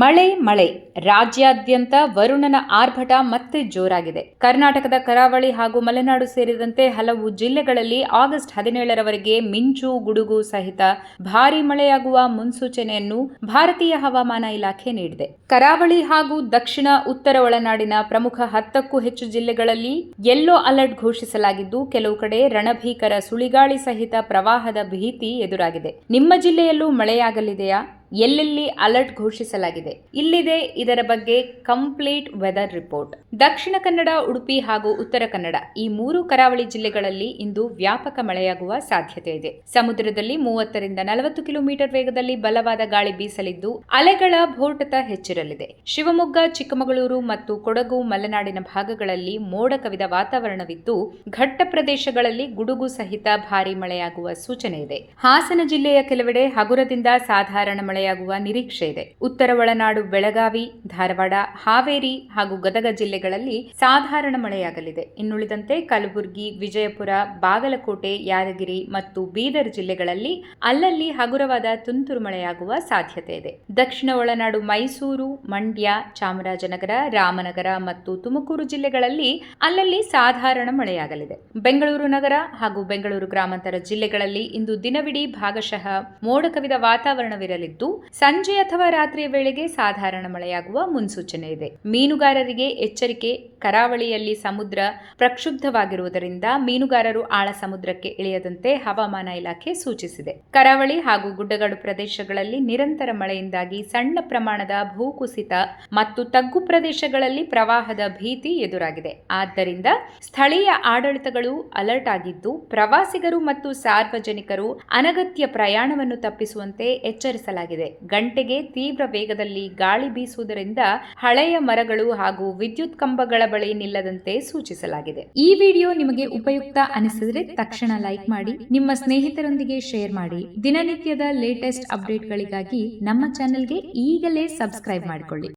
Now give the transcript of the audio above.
ಮಳೆ ರಾಜ್ಯಾದ್ಯಂತ ವರುಣನ ಆರ್ಭಟ ಮತ್ತೆ ಜೋರಾಗಿದೆ. ಕರ್ನಾಟಕದ ಕರಾವಳಿ ಹಾಗೂ ಮಲೆನಾಡು ಸೇರಿದಂತೆ ಹಲವು ಜಿಲ್ಲೆಗಳಲ್ಲಿ ಆಗಸ್ಟ್ 17ರವರೆಗೆ ಮಿಂಚು ಗುಡುಗು ಸಹಿತ ಭಾರೀ ಮಳೆಯಾಗುವ ಮುನ್ಸೂಚನೆಯನ್ನು ಭಾರತೀಯ ಹವಾಮಾನ ಇಲಾಖೆ ನೀಡಿದೆ. ಕರಾವಳಿ ಹಾಗೂ ದಕ್ಷಿಣ ಉತ್ತರ ಒಳನಾಡಿನ ಪ್ರಮುಖ 10ಕ್ಕೂ ಹೆಚ್ಚು ಜಿಲ್ಲೆಗಳಲ್ಲಿ ಯೆಲ್ಲೋ ಅಲರ್ಟ್ ಘೋಷಿಸಲಾಗಿದ್ದು, ಕೆಲವು ಕಡೆ ರಣಭೀಕರ ಸುಳಿಗಾಳಿ ಸಹಿತ ಪ್ರವಾಹದ ಭೀತಿ ಎದುರಾಗಿದೆ. ನಿಮ್ಮ ಜಿಲ್ಲೆಯಲ್ಲೂ ಮಳೆಯಾಗಲಿದೆಯಾ? ಎಲ್ಲೆಲ್ಲಿ ಅಲರ್ಟ್ ಘೋಷಿಸಲಾಗಿದೆ? ಇಲ್ಲಿದೆ ಇದರ ಬಗ್ಗೆ complete weather report. Dakshina Kannada, Udupi ಹಾಗೂ ಉತ್ತರ ಕನ್ನಡ ಈ 3 ಕರಾವಳಿ ಜಿಲ್ಲೆಗಳಲ್ಲಿ ಇಂದು ವ್ಯಾಪಕ ಮಳೆಯಾಗುವ ಸಾಧ್ಯತೆ ಇದೆ. ಸಮುದ್ರದಲ್ಲಿ 30ರಿಂದ 40 ಕಿಲೋಮೀಟರ್ ವೇಗದಲ್ಲಿ ಬಲವಾದ ಗಾಳಿ ಬೀಸಲಿದ್ದು, ಅಲೆಗಳ ಭೋರ್ಟತ ಹೆಚ್ಚಿರಲಿದೆ. ಶಿವಮೊಗ್ಗ, ಚಿಕ್ಕಮಗಳೂರು ಮತ್ತು ಕೊಡಗು ಮಲೆನಾಡಿನ ಭಾಗಗಳಲ್ಲಿ ಮೋಡ ಕವಿದ ವಾತಾವರಣವಿದ್ದು, ಘಟ್ಟ ಪ್ರದೇಶಗಳಲ್ಲಿ ಗುಡುಗು ಸಹಿತ ಭಾರೀ ಮಳೆಯಾಗುವ ಸೂಚನೆ ಇದೆ. ಹಾಸನ ಜಿಲ್ಲೆಯ ಕೆಲವೆಡೆ ಹಗುರದಿಂದ ಸಾಧಾರಣ ಮಳೆಯಾಗುವ ನಿರೀಕ್ಷೆ ಇದೆ. ಉತ್ತರ ಒಳನಾಡು, ಬೆಳಗಾವಿ, ಧಾರವಾಡ, ಹಾವೇರಿ ಹಾಗೂ ಗದಗ ಜಿಲ್ಲೆಗಳಲ್ಲಿ ಸಾಧಾರಣ ಮಳೆಯಾಗಲಿದೆ. ಇನ್ನುಳಿದಂತೆ ಕಲಬುರಗಿ, ವಿಜಯಪುರ, ಬಾಗಲಕೋಟೆ, ಯಾದಗಿರಿ ಮತ್ತು ಬೀದರ್ ಜಿಲ್ಲೆಗಳಲ್ಲಿ ಅಲ್ಲಲ್ಲಿ ಹಗುರವಾದ ತುಂತುರು ಮಳೆಯಾಗುವ ಸಾಧ್ಯತೆ ಇದೆ. ದಕ್ಷಿಣ ಒಳನಾಡು, ಮೈಸೂರು, ಮಂಡ್ಯ, ಚಾಮರಾಜನಗರ, ರಾಮನಗರ ಮತ್ತು ತುಮಕೂರು ಜಿಲ್ಲೆಗಳಲ್ಲಿ ಅಲ್ಲಲ್ಲಿ ಸಾಧಾರಣ ಮಳೆಯಾಗಲಿದೆ. ಬೆಂಗಳೂರು ನಗರ ಹಾಗೂ ಬೆಂಗಳೂರು ಗ್ರಾಮಾಂತರ ಜಿಲ್ಲೆಗಳಲ್ಲಿ ಇಂದು ದಿನವಿಡೀ ಭಾಗಶಃ ಮೋಡ ಕವಿದ ವಾತಾವರಣವಿರಲಿದ್ದು, ಸಂಜೆ ಅಥವಾ ರಾತ್ರಿಯ ವೇಳೆಗೆ ಸಾಧಾರಣ ಮಳೆಯಾಗುವ ಮುನ್ಸೂಚನೆ ಇದೆ. ಮೀನುಗಾರರಿಗೆ ಎಚ್ಚರಿಕೆ. ಕರಾವಳಿಯಲ್ಲಿ ಸಮುದ್ರ ಪ್ರಕ್ಷುಬ್ಧವಾಗಿರುವುದರಿಂದ ಮೀನುಗಾರರು ಆಳ ಸಮುದ್ರಕ್ಕೆ ಇಳಿಯದಂತೆ ಹವಾಮಾನ ಇಲಾಖೆ ಸೂಚಿಸಿದೆ. ಕರಾವಳಿ ಹಾಗೂ ಗುಡ್ಡಗಾಡು ಪ್ರದೇಶಗಳಲ್ಲಿ ನಿರಂತರ ಮಳೆಯಿಂದಾಗಿ ಸಣ್ಣ ಪ್ರಮಾಣದ ಭೂಕುಸಿತ ಮತ್ತು ತಗ್ಗು ಪ್ರದೇಶಗಳಲ್ಲಿ ಪ್ರವಾಹದ ಭೀತಿ ಎದುರಾಗಿದೆ. ಆದ್ದರಿಂದ ಸ್ಥಳೀಯ ಆಡಳಿತಗಳು ಅಲರ್ಟ್ ಆಗಿದ್ದು, ಪ್ರವಾಸಿಗರು ಮತ್ತು ಸಾರ್ವಜನಿಕರು ಅನಗತ್ಯ ಪ್ರಯಾಣವನ್ನು ತಪ್ಪಿಸುವಂತೆ ಎಚ್ಚರಿಸಲಾಗಿದೆ. ಗಂಟೆಗೆ ತೀವ್ರ ವೇಗದಲ್ಲಿ ಗಾಳಿ ಬೀಸುವುದರಿಂದ ಹಳೆಯ ಮರಗಳು ಹಾಗೂ ವಿದ್ಯುತ್ ಕಂಬಗಳ ಬಳಿ ನಿಲ್ಲದಂತೆ ಸೂಚಿಸಲಾಗಿದೆ. ಈ ವಿಡಿಯೋ ನಿಮಗೆ ಉಪಯುಕ್ತ ಅನಿಸಿದರೆ ತಕ್ಷಣ ಲೈಕ್ ಮಾಡಿ, ನಿಮ್ಮ ಸ್ನೇಹಿತರೊಂದಿಗೆ ಶೇರ್ ಮಾಡಿ. ದಿನನಿತ್ಯದ ಲೇಟೆಸ್ಟ್ ಅಪ್ಡೇಟ್ಗಳಿಗಾಗಿ ನಮ್ಮ ಚಾನೆಲ್ಗೆ ಈಗಲೇ ಸಬ್ಸ್ಕ್ರೈಬ್ ಮಾಡಿಕೊಳ್ಳಿ.